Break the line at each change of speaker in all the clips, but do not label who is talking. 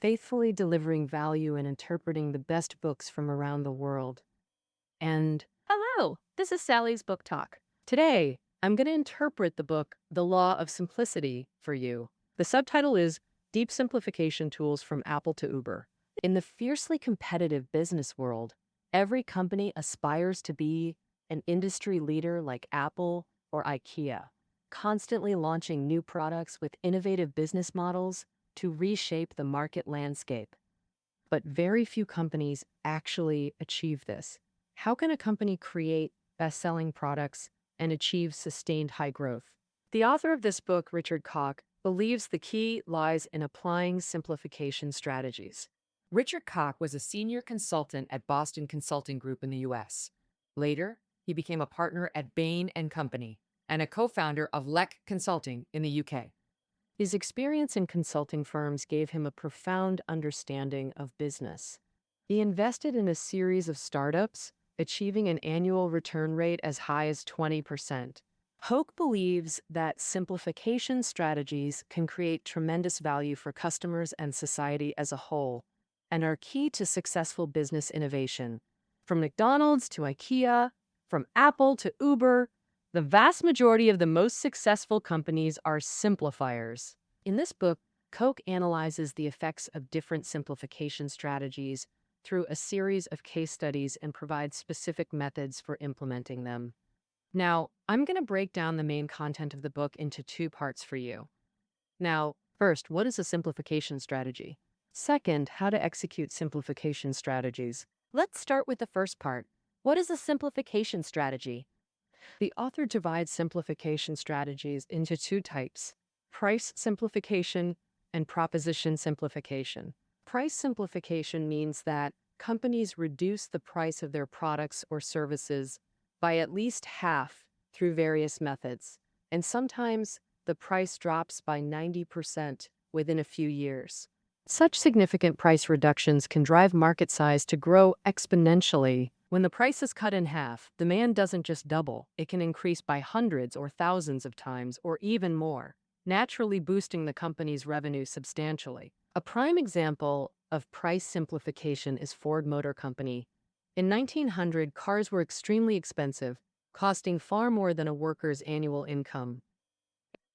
faithfully delivering value and interpreting the best books from around the world. And hello, this is Sally's Book Talk. Today, I'm going to interpret the book The Law of Simplicity for you. The subtitle is Deep Simplification Tools from Apple to Uber. In the fiercely competitive business world, every company aspires to be an industry leader like Apple or IKEA, constantly launching new products with innovative business models to reshape the market landscape. But very few companies actually achieve this. How can a company create best-selling products and achieve sustained high growth? The author of this book, Richard Koch, believes the key lies in applying simplification strategies.
Richard Koch was a senior consultant at Boston Consulting Group in the U.S. Later, he became a partner at Bain & Company and a co-founder of Lek Consulting in the UK.
His experience in consulting firms gave him a profound understanding of business. He invested in a series of startups, achieving an annual return rate as high as 20%. Hoke believes that simplification strategies can create tremendous value for customers and society as a whole, and are key to successful business innovation. From McDonald's to IKEA, from Apple to Uber, the vast majority of the most successful companies are simplifiers. In this book, Koch analyzes the effects of different simplification strategies through a series of case studies and provides specific methods for implementing them. Now, I'm going to break down the main content of the book into two parts for you. Now, first, what is a simplification strategy? Second, how to execute simplification strategies. Let's start with the first part. What is a simplification strategy? The author divides simplification strategies into two types: price simplification and proposition simplification. Price simplification means that companies reduce the price of their products or services by at least half through various methods, and sometimes the price drops by 90% within a few years. Such significant price reductions can drive market size to grow exponentially. When the price is cut in half, demand doesn't just double, it can increase by hundreds or thousands of times or even more, naturally boosting the company's revenue substantially. A prime example of price simplification is Ford Motor Company. In 1900, cars were extremely expensive, costing far more than a worker's annual income.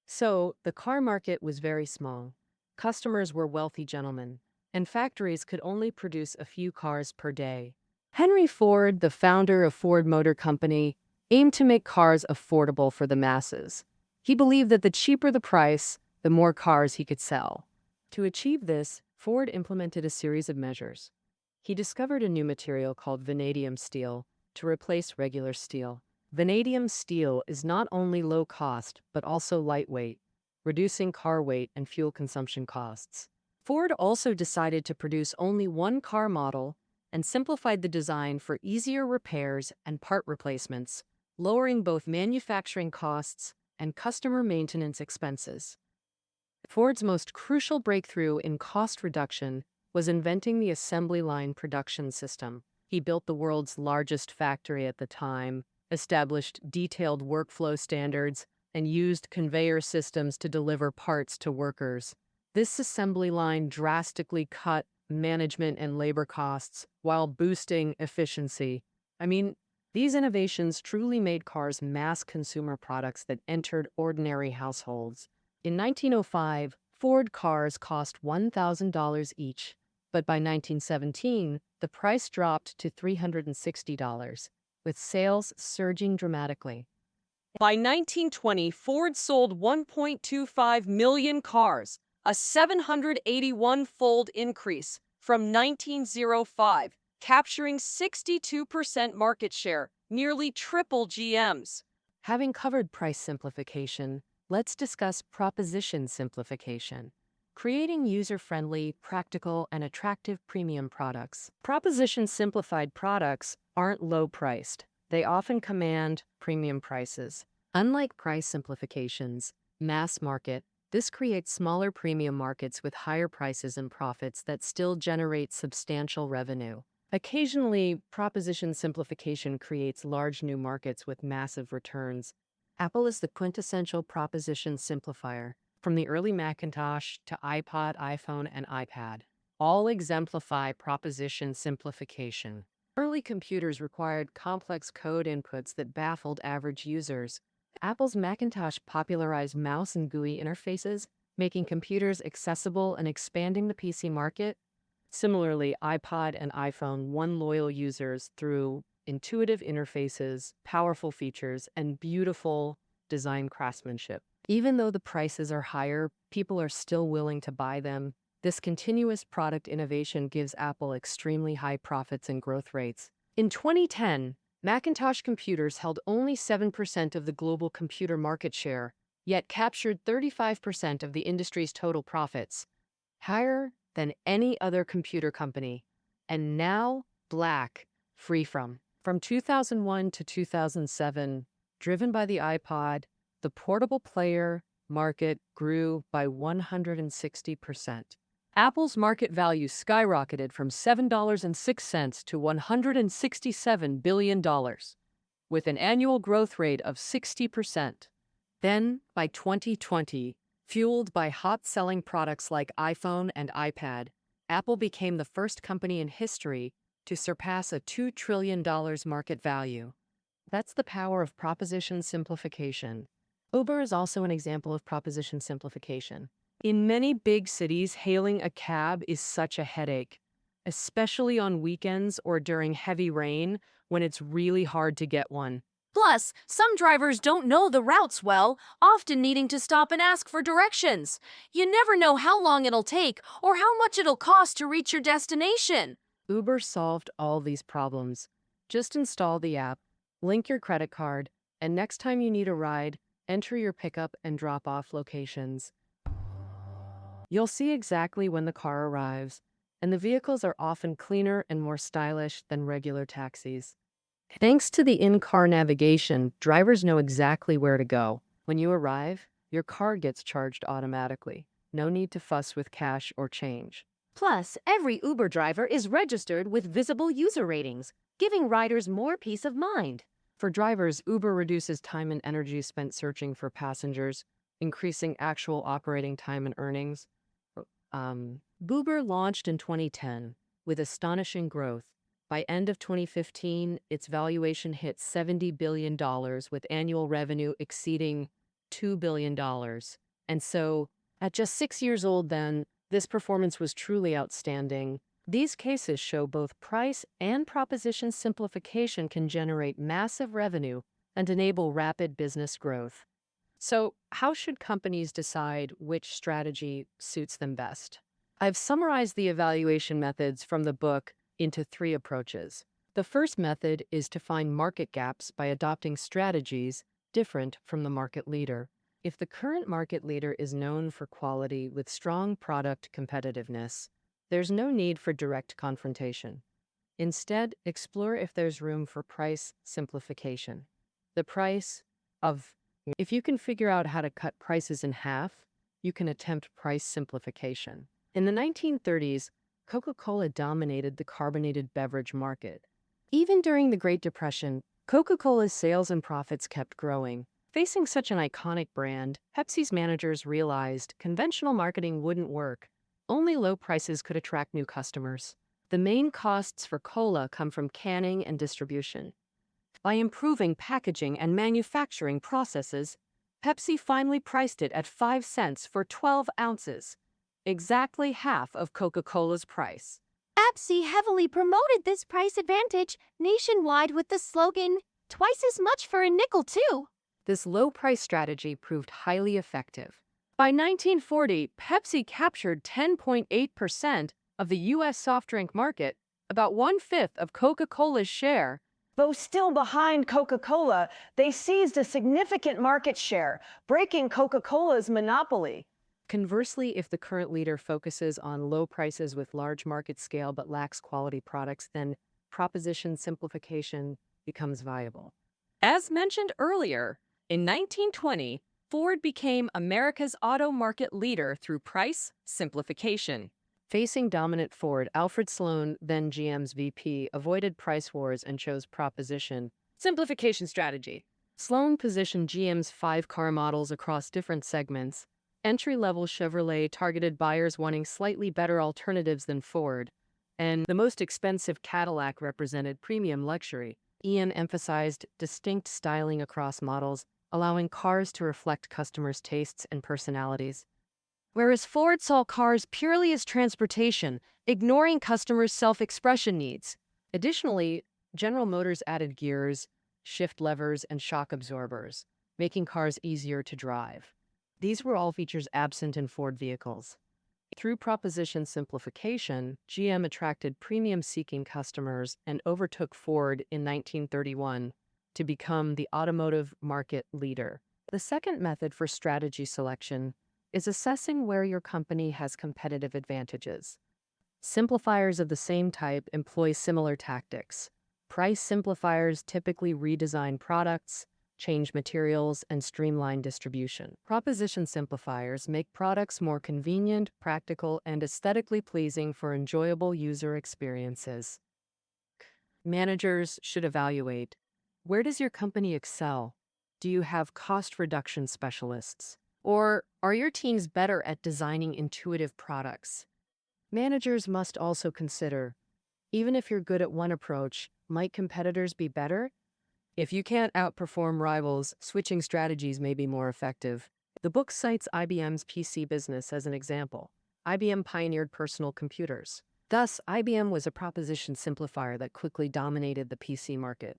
So, the car market was very small. Customers were wealthy gentlemen, and factories could only produce a few cars per day. Henry Ford, the founder of Ford Motor Company, aimed to make cars affordable for the masses. He believed that the cheaper the price, the more cars he could sell. To achieve this, Ford implemented a series of measures. He discovered a new material called vanadium steel to replace regular steel. Vanadium steel is not only low cost, but also lightweight, reducing car weight and fuel consumption costs. Ford also decided to produce only one car model and simplified the design for easier repairs and part replacements, lowering both manufacturing costs and customer maintenance expenses. Ford's most crucial breakthrough in cost reduction was inventing the assembly line production system. He built the world's largest factory at the time, established detailed workflow standards, and used conveyor systems to deliver parts to workers. This assembly line drastically cut management and labor costs while boosting efficiency. These innovations truly made cars mass consumer products that entered ordinary households. In 1905, Ford cars cost $1,000 each, but by 1917, the price dropped to $360, with sales surging dramatically. By 1920, Ford sold 1.25 million cars, a 781-fold increase from 1905, capturing 62% market share, nearly triple GM's. Having covered price simplification, let's discuss proposition simplification. Creating user-friendly, practical, and attractive premium products. Proposition-simplified products aren't low-priced. They often command premium prices. Unlike price simplifications, mass market, this creates smaller premium markets with higher prices and profits that still generate substantial revenue. Occasionally, proposition simplification creates large new markets with massive returns. Apple is the quintessential proposition simplifier. From the early Macintosh to iPod, iPhone, and iPad, all exemplify proposition simplification. Early computers required complex code inputs that baffled average users. Apple's Macintosh popularized mouse and GUI interfaces, making computers accessible and expanding the PC market. Similarly, iPod and iPhone won loyal users through intuitive interfaces, powerful features, and beautiful design craftsmanship. Even though the prices are higher, people are still willing to buy them. This continuous product innovation gives Apple extremely high profits and growth rates. In 2010, Macintosh computers held only 7% of the global computer market share, yet captured 35% of the industry's total profits, higher than any other computer company. And now, Black, free from 2001 to 2007, driven by the iPod, the portable player market grew by 160%. Apple's market value skyrocketed from $7.06 to $167 billion, with an annual growth rate of 60%. Then, by 2020, fueled by hot-selling products like iPhone and iPad, Apple became the first company in history to surpass a $2 trillion market value. That's the power of proposition simplification. Uber is also an example of proposition simplification. In many big cities, hailing a cab is such a headache, especially on weekends or during heavy rain when it's really hard to get one.
Plus, some drivers don't know the routes well, often needing to stop and ask for directions. You never know how long it'll take or how much it'll cost to reach your destination.
Uber solved all these problems. Just install the app, link your credit card, and next time you need a ride, enter your pickup and drop-off locations. You'll see exactly when the car arrives, and the vehicles are often cleaner and more stylish than regular taxis. Thanks to the in-car navigation, drivers know exactly where to go. When you arrive, your car gets charged automatically. No need to fuss with cash or change.
Plus, every Uber driver is registered with visible user ratings, giving riders more peace of mind.
For drivers, Uber reduces time and energy spent searching for passengers, increasing actual operating time and earnings. Uber launched in 2010 with astonishing growth. By end of 2015, its valuation hit $70 billion with annual revenue exceeding $2 billion. And so, at just 6 years old then, this performance was truly outstanding. These cases show both price and proposition simplification can generate massive revenue and enable rapid business growth. So, how should companies decide which strategy suits them best? I've summarized the evaluation methods from the book into 3 approaches. The first method is to find market gaps by adopting strategies different from the market leader. If the current market leader is known for quality with strong product competitiveness, there's no need for direct confrontation. Instead, explore if there's room for price simplification. The price of If you can figure out how to cut prices in half, you can attempt price simplification. In the 1930s, Coca-Cola dominated the carbonated beverage market. Even during the Great Depression, Coca-Cola's sales and profits kept growing. Facing such an iconic brand, Pepsi's managers realized conventional marketing wouldn't work. Only low prices could attract new customers. The main costs for cola come from canning and distribution. By improving packaging and manufacturing processes, Pepsi finally priced it at 5 cents for 12 ounces, exactly half of Coca-Cola's price.
Pepsi heavily promoted this price advantage nationwide with the slogan, "Twice as much for a nickel, too."
This low-price strategy proved highly effective. By 1940, Pepsi captured 10.8% of the U.S. soft drink market, about 1/5 of Coca-Cola's share.
Though still behind Coca-Cola, they seized a significant market share, breaking Coca-Cola's monopoly.
Conversely, if the current leader focuses on low prices with large market scale but lacks quality products, then proposition simplification becomes viable. As mentioned earlier, in 1920, Ford became America's auto market leader through price simplification. Facing dominant Ford, Alfred Sloan, then GM's VP, avoided price wars and chose proposition simplification strategy. Sloan positioned GM's 5 car models across different segments, Entry-level Chevrolet targeted buyers wanting slightly better alternatives than Ford, and the most expensive Cadillac represented premium luxury. Ian emphasized distinct styling across models, allowing cars to reflect customers' tastes and personalities. Whereas Ford saw cars purely as transportation, ignoring customers' self-expression needs. Additionally, General Motors added gears, shift levers, and shock absorbers, making cars easier to drive. These were all features absent in Ford vehicles. Through proposition simplification, GM attracted premium-seeking customers and overtook Ford in 1931 to become the automotive market leader. The second method for strategy selection is assessing where your company has competitive advantages. Simplifiers of the same type employ similar tactics. Price simplifiers typically redesign products, change materials, and streamline distribution. Proposition simplifiers make products more convenient, practical, and aesthetically pleasing for enjoyable user experiences. Managers should evaluate: where does your company excel? Do you have cost reduction specialists? Or are your teams better at designing intuitive products? Managers must also consider, even if you're good at one approach, might competitors be better? If you can't outperform rivals, switching strategies may be more effective. The book cites IBM's PC business as an example. IBM pioneered personal computers. Thus, IBM was a proposition simplifier that quickly dominated the PC market.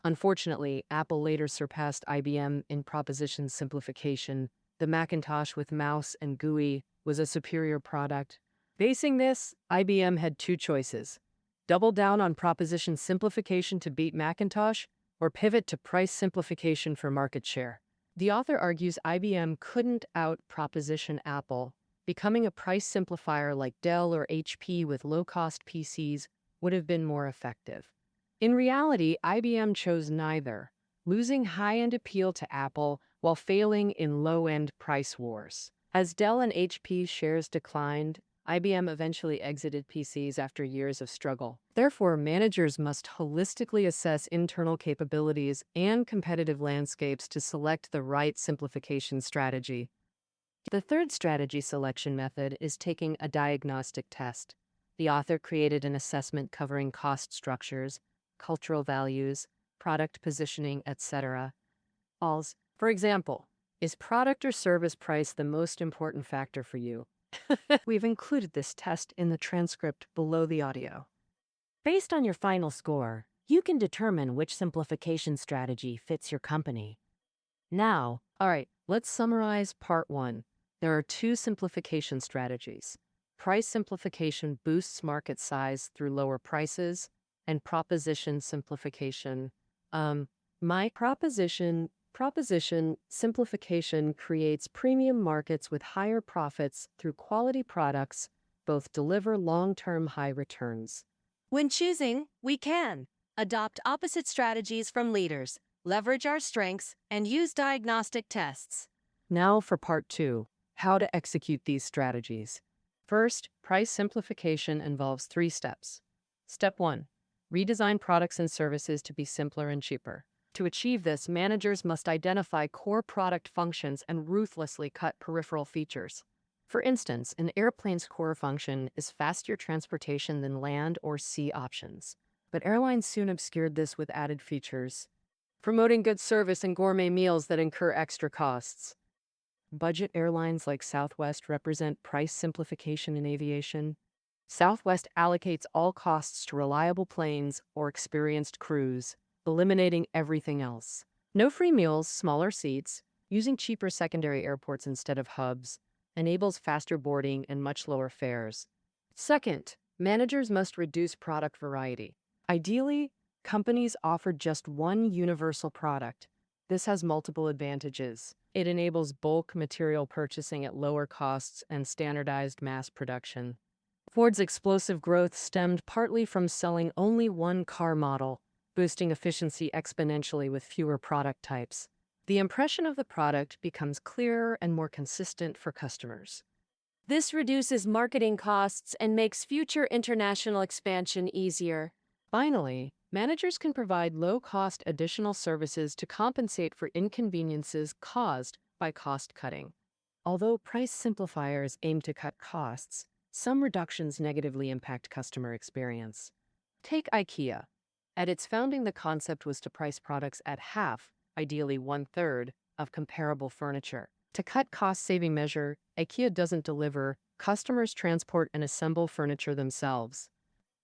Unfortunately, Apple later surpassed IBM in proposition simplification. The Macintosh with mouse and GUI was a superior product. Facing this, IBM had two choices: double down on proposition simplification to beat Macintosh, or pivot to price simplification for market share. The author argues IBM couldn't out-proposition Apple. Becoming a price simplifier like Dell or HP with low-cost PCs would have been more effective. In reality, IBM chose neither, losing high-end appeal to Apple while failing in low-end price wars. As Dell and HP shares declined, IBM eventually exited PCs after years of struggle. Therefore, managers must holistically assess internal capabilities and competitive landscapes to select the right simplification strategy. The third strategy selection method is taking a diagnostic test. The author created an assessment covering cost structures, cultural values, product positioning, etc. For example, is product or service price the most important factor for you? We've included this test in the transcript below the audio. Based on your final score, you can determine which simplification strategy fits your company. Now, let's summarize part 1. There are two simplification strategies. Price simplification boosts market size through lower prices, and proposition simplification. Proposition simplification creates premium markets with higher profits through quality products, both deliver long-term high returns.
When choosing, we can adopt opposite strategies from leaders, leverage our strengths, and use diagnostic tests.
Now for part 2, how to execute these strategies. First, price simplification involves 3 steps. Step 1, redesign products and services to be simpler and cheaper. To achieve this, managers must identify core product functions and ruthlessly cut peripheral features. For instance, an airplane's core function is faster transportation than land or sea options. But airlines soon obscured this with added features, promoting good service and gourmet meals that incur extra costs. Budget airlines like Southwest represent price simplification in aviation. Southwest allocates all costs to reliable planes or experienced crews, eliminating everything else. No free meals, smaller seats, using cheaper secondary airports instead of hubs, enables faster boarding and much lower fares. Second, managers must reduce product variety. Ideally, companies offer just one universal product. This has multiple advantages. It enables bulk material purchasing at lower costs and standardized mass production. Ford's explosive growth stemmed partly from selling only one car model, boosting efficiency exponentially with fewer product types. The impression of the product becomes clearer and more consistent for customers.
This reduces marketing costs and makes future international expansion easier.
Finally, managers can provide low-cost additional services to compensate for inconveniences caused by cost cutting. Although price simplifiers aim to cut costs, some reductions negatively impact customer experience. Take IKEA. At its founding, the concept was to price products at half, ideally one-third, of comparable furniture. To cut cost-saving measure, IKEA doesn't deliver, customers transport and assemble furniture themselves.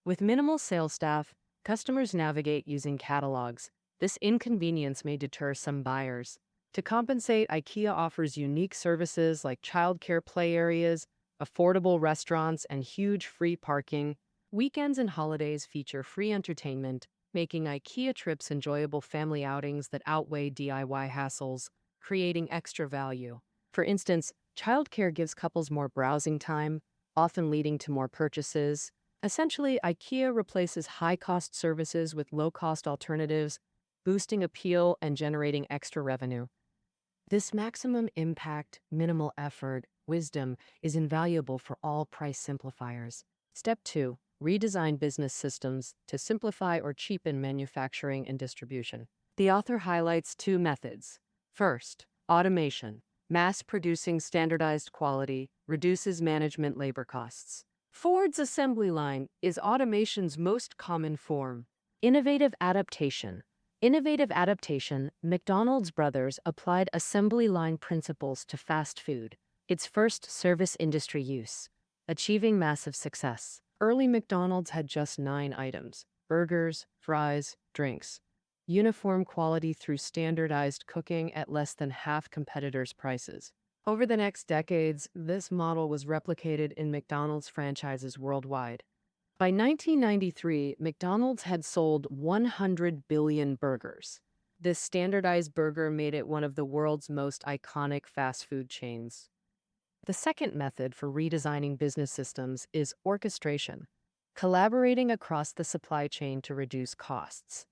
With minimal sales staff, customers navigate using catalogs. This inconvenience may deter some buyers. To compensate, IKEA offers unique services like childcare play areas, affordable restaurants, and huge free parking. Weekends and holidays feature free entertainment, making IKEA trips enjoyable family outings that outweigh DIY hassles, creating extra value. For instance, childcare gives couples more browsing time, often leading to more purchases. Essentially, IKEA replaces high-cost services with low-cost alternatives, boosting appeal and generating extra revenue. This maximum impact, minimal effort, wisdom is invaluable for all price simplifiers. Step 2. Redesign business systems to simplify or cheapen manufacturing and distribution. The author highlights two methods. First, automation. Mass-producing standardized quality reduces management labor costs. Ford's assembly line is automation's most common form. Innovative adaptation. McDonald's brothers applied assembly line principles to fast food, its first service industry use, achieving massive success. Early McDonald's had just 9 items: burgers, fries, drinks. Uniform quality through standardized cooking at less than half competitors' prices. Over the next decades, this model was replicated in McDonald's franchises worldwide. By 1993, McDonald's had sold 100 billion burgers. This standardized burger made it one of the world's most iconic fast food chains. The second method for redesigning business systems is orchestration, collaborating across the supply chain to reduce costs.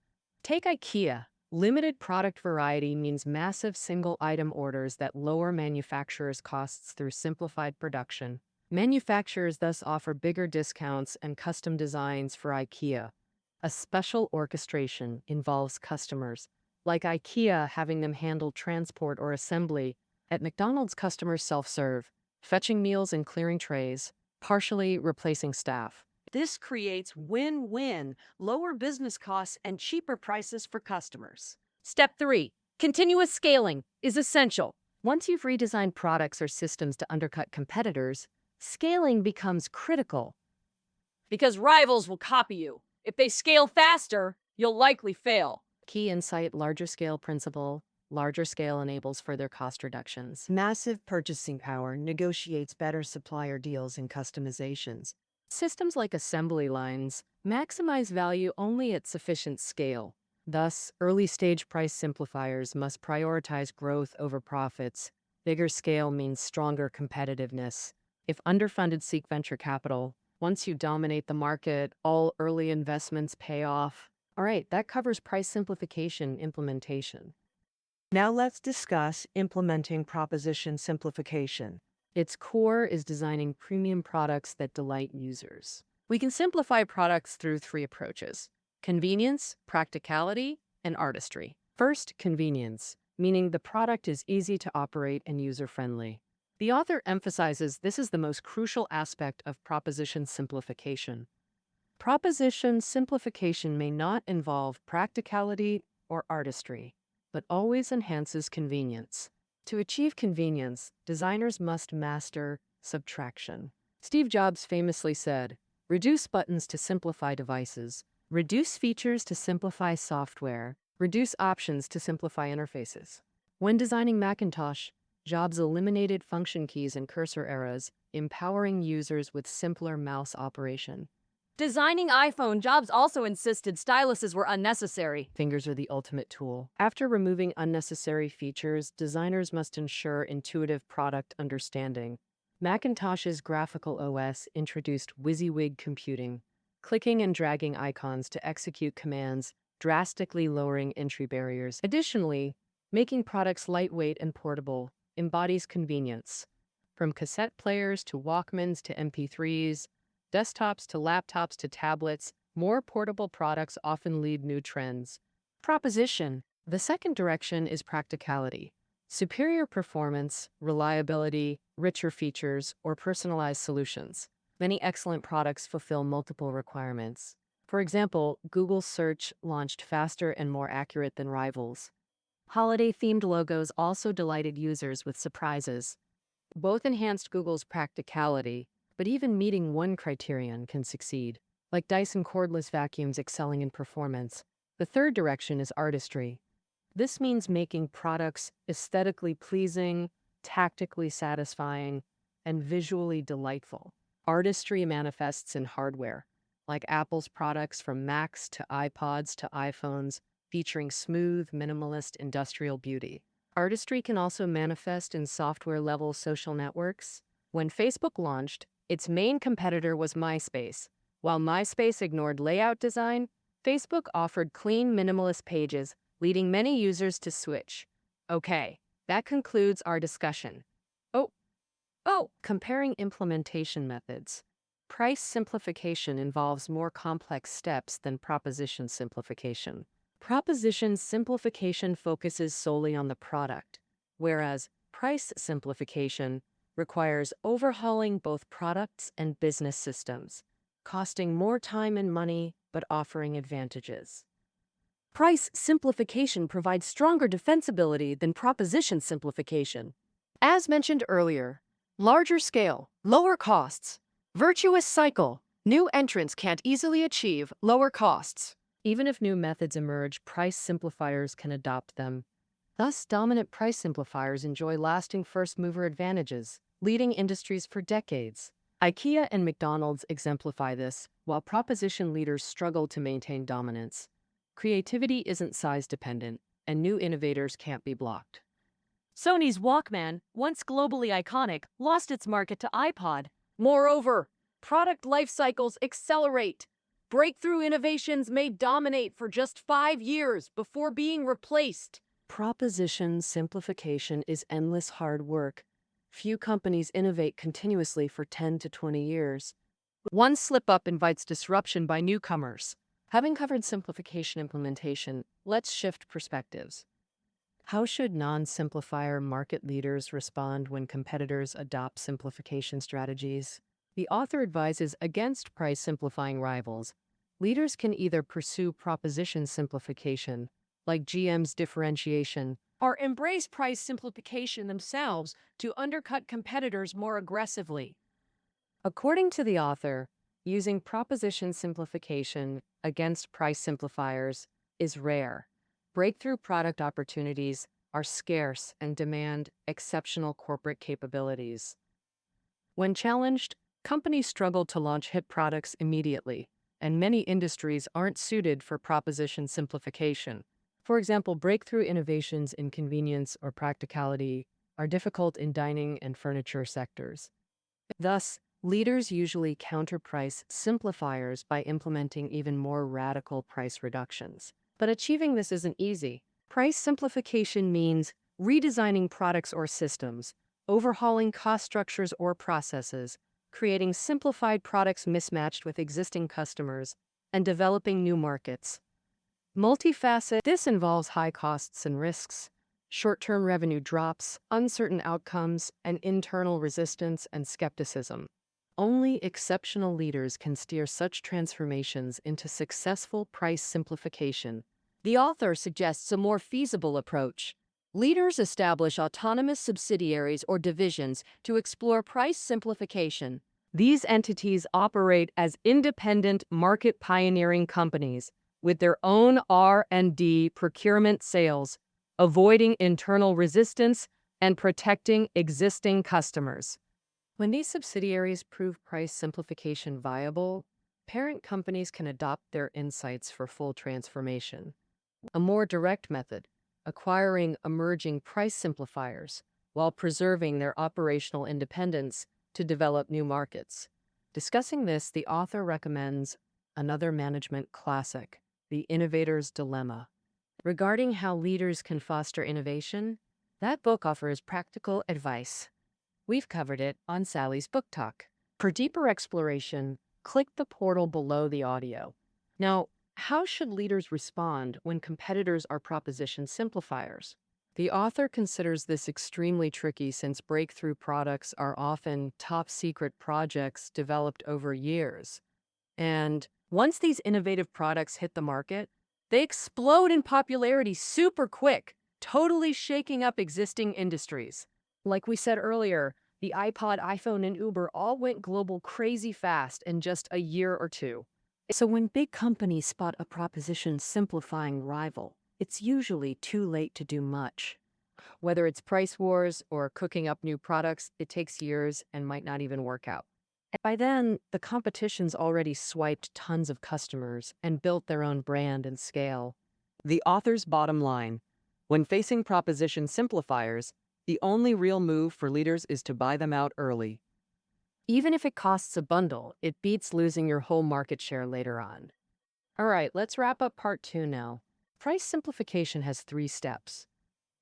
Take IKEA. Limited product variety means massive single-item orders that lower manufacturers' costs through simplified production. Manufacturers thus offer bigger discounts and custom designs for IKEA. A special orchestration involves customers, like IKEA having them handle transport or assembly. At McDonald's, customers self-serve, fetching meals and clearing trays, partially replacing staff. This creates win-win, lower business costs and cheaper prices for customers. Step 3. Continuous scaling is essential. Once you've redesigned products or systems to undercut competitors, scaling becomes critical.
Because rivals will copy you. If they scale faster, you'll likely fail.
Key insight: larger scale principle. Larger scale enables further cost reductions. Massive purchasing power negotiates better supplier deals and customizations. Systems like assembly lines maximize value only at sufficient scale. Thus, early-stage price simplifiers must prioritize growth over profits. Bigger scale means stronger competitiveness. If underfunded, seek venture capital. Once you dominate the market, all early investments pay off. All right, that covers price simplification implementation. Now let's discuss implementing proposition simplification. Its core is designing premium products that delight users. We can simplify products through 3 approaches: convenience, practicality, and artistry. First, convenience, meaning the product is easy to operate and user-friendly. The author emphasizes this is the most crucial aspect of proposition simplification. Proposition simplification may not involve practicality or artistry, but always enhances convenience. To achieve convenience, designers must master subtraction. Steve Jobs famously said, "Reduce buttons to simplify devices, reduce features to simplify software, reduce options to simplify interfaces." When designing Macintosh, Jobs eliminated function keys and cursor eras, empowering users with simpler mouse operation.
Designing iPhone, Jobs also insisted styluses were unnecessary.
Fingers are the ultimate tool. After removing unnecessary features, designers must ensure intuitive product understanding. Macintosh's graphical OS introduced WYSIWYG computing, clicking and dragging icons to execute commands, drastically lowering entry barriers. Additionally, making products lightweight and portable embodies convenience. From cassette players to Walkmans to MP3s, desktops to laptops to tablets, more portable products often lead new trends. Proposition. The second direction is practicality. Superior performance, reliability, richer features, or personalized solutions. Many excellent products fulfill multiple requirements. For example, Google Search launched faster and more accurate than rivals. Holiday-themed logos also delighted users with surprises. Both enhanced Google's practicality, but even meeting one criterion can succeed, like Dyson cordless vacuums excelling in performance. The third direction is artistry. This means making products aesthetically pleasing, tactically satisfying, and visually delightful. Artistry manifests in hardware, like Apple's products from Macs to iPods to iPhones, featuring smooth, minimalist industrial beauty. Artistry can also manifest in software-level social networks. When Facebook launched, its main competitor was MySpace. While MySpace ignored layout design, Facebook offered clean, minimalist pages, leading many users to switch. Okay, that concludes our discussion. Comparing implementation methods. Price simplification involves more complex steps than proposition simplification. Proposition simplification focuses solely on the product, whereas price simplification requires overhauling both products and business systems, costing more time and money but offering advantages. Price simplification provides stronger defensibility than proposition simplification. As mentioned earlier, larger scale, lower costs. Virtuous cycle. New entrants can't easily achieve lower costs. Even if new methods emerge, price simplifiers can adopt them. Thus, dominant price simplifiers enjoy lasting first-mover advantages, leading industries for decades. IKEA and McDonald's exemplify this, while proposition leaders struggle to maintain dominance. Creativity isn't size-dependent, and new innovators can't be blocked.
Sony's Walkman, once globally iconic, lost its market to iPod. Moreover, product life cycles accelerate. Breakthrough innovations may dominate for just 5 years before being replaced.
Proposition simplification is endless hard work. Few companies innovate continuously for 10 to 20 years. One slip-up invites disruption by newcomers. Having covered simplification implementation, let's shift perspectives. How should non-simplifier market leaders respond when competitors adopt simplification strategies? The author advises against price-simplifying rivals. Leaders can either pursue proposition simplification, like GM's differentiation, or embrace price simplification themselves to undercut competitors more aggressively. According to the author, using proposition simplification against price simplifiers is rare. Breakthrough product opportunities are scarce and demand exceptional corporate capabilities. When challenged, companies struggle to launch hit products immediately, and many industries aren't suited for proposition simplification. For example, breakthrough innovations in convenience or practicality are difficult in dining and furniture sectors. Thus, leaders usually counter price simplifiers by implementing even more radical price reductions. But achieving this isn't easy. Price simplification means redesigning products or systems, overhauling cost structures or processes, creating simplified products mismatched with existing customers, and developing new markets. Multifaceted, this involves high costs and risks, short-term revenue drops, uncertain outcomes, and internal resistance and skepticism. Only exceptional leaders can steer such transformations into successful price simplification. The author suggests a more feasible approach. Leaders establish autonomous subsidiaries or divisions to explore price simplification. These entities operate as independent market pioneering companies with their own R&D procurement sales, avoiding internal resistance and protecting existing customers. When these subsidiaries prove price simplification viable, parent companies can adopt their insights for full transformation. A more direct method, acquiring emerging price simplifiers while preserving their operational independence to develop new markets. Discussing this, the author recommends another management classic, The Innovator's Dilemma. Regarding how leaders can foster innovation, that book offers practical advice. We've covered it on Sally's Book Talk. For deeper exploration, click the portal below the audio. Now, how should leaders respond when competitors are proposition simplifiers? The author considers this extremely tricky since breakthrough products are often top secret projects developed over years. And once these innovative products hit the market, they explode in popularity super quick, totally shaking up existing industries. Like we said earlier, the iPod, iPhone, and Uber all went global crazy fast in just a year or two. So when big companies spot a proposition simplifying rival, it's usually too late to do much. Whether it's price wars or cooking up new products, it takes years and might not even work out. By then, the competition's already swiped tons of customers and built their own brand and scale. The author's bottom line: when facing proposition simplifiers, the only real move for leaders is to buy them out early. Even if it costs a bundle, it beats losing your whole market share later on. All right, let's wrap up part 2 now. Price simplification has 3 steps: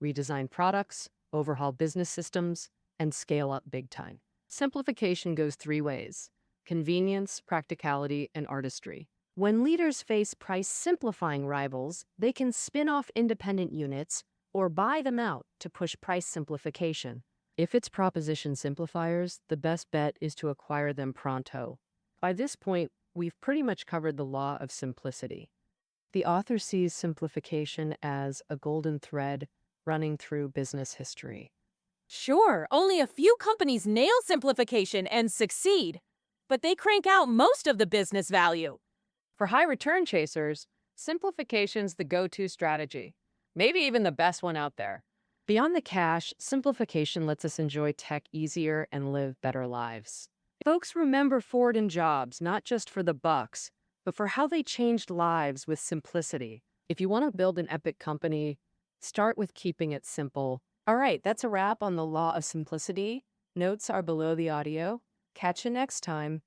redesign products, overhaul business systems, and scale up big time. Simplification goes 3 ways: convenience, practicality, and artistry. When leaders face price simplifying rivals, they can spin off independent units or buy them out to push price simplification. If it's proposition simplifiers, the best bet is to acquire them pronto. By this point, we've pretty much covered the law of simplicity. The author sees simplification as a golden thread running through business history.
Sure, only a few companies nail simplification and succeed, but they crank out most of the business value.
For high return chasers, simplification's the go-to strategy, maybe even the best one out there. Beyond the cash, simplification lets us enjoy tech easier and live better lives. Folks remember Ford and Jobs not just for the bucks, but for how they changed lives with simplicity. If you want to build an epic company, start with keeping it simple. All right, that's a wrap on the law of simplicity. Notes are below the audio. Catch you next time.